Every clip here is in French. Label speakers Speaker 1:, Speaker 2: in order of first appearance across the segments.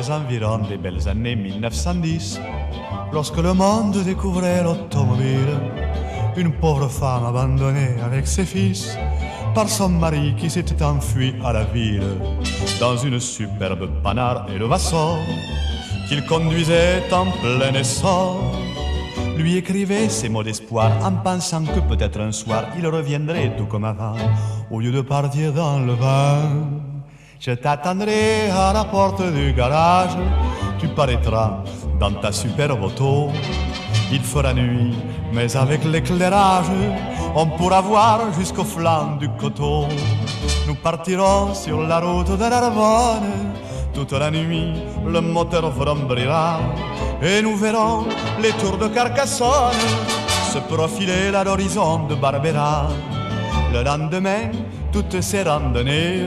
Speaker 1: aux environs des belles années 1910, lorsque le monde découvrait l'automobile. Une pauvre femme abandonnée avec ses fils par son mari qui s'était enfui à la ville dans une superbe Panhard et le Vassor qu'il conduisait en plein essor. Lui écrivait ces mots d'espoir en pensant que peut-être un soir il reviendrait tout comme avant au lieu de partir dans le vin. Je t'attendrai à la porte du garage, tu paraîtras dans ta superbe auto. Il fera nuit, mais avec l'éclairage, on pourra voir jusqu'au flanc du coteau. Nous partirons sur la route de Narbonne, toute la nuit le moteur vrombrira, et nous verrons les tours de Carcassonne se profiler à l'horizon de Barbera. Le lendemain, toutes ces randonnées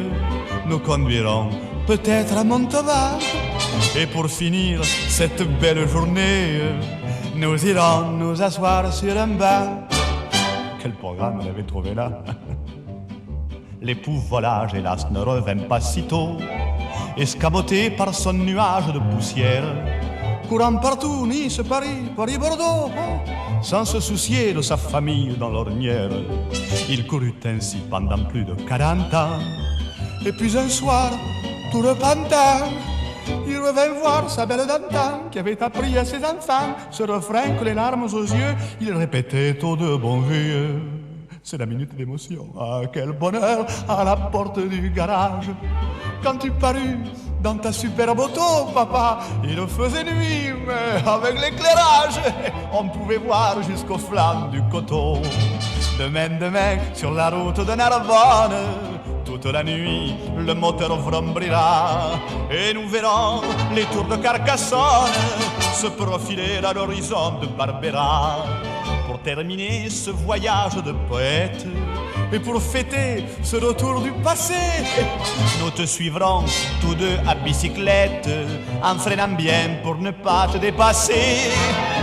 Speaker 1: nous conduiront peut-être à Montauban. Et pour finir cette belle journée, nous irons nous asseoir sur un banc. Quel programme elle avait trouvé là. L'époux volage, hélas, ne revint pas si tôt, escamoté par son nuage de poussière, courant partout, Nice, Paris, Paris-Bordeaux, sans se soucier de sa famille dans l'ornière. Il courut ainsi pendant plus de 40 ans, et puis un soir, tout repentant, il revint voir sa belle d'antan qui avait appris à ses enfants ce refrain que les larmes aux yeux, il répétait aux deux bons vieux. C'est la minute d'émotion, ah quel bonheur à la porte du garage. Quand tu parus dans ta superbe auto, papa, il faisait nuit, mais avec l'éclairage, on pouvait voir jusqu'au flanc du coteau. Demain, sur la route de Narbonne, toute la nuit, le moteur vrombrira, et nous verrons les tours de Carcassonne se profiler à l'horizon de Barbera. Pour terminer ce voyage de poète, et pour fêter ce retour du passé, nous te suivrons tous deux à bicyclette, en freinant bien pour ne pas te dépasser,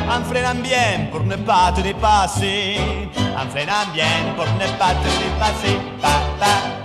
Speaker 1: en freinant bien pour ne pas te dépasser, en freinant bien pour ne pas te dépasser. Pa, pa.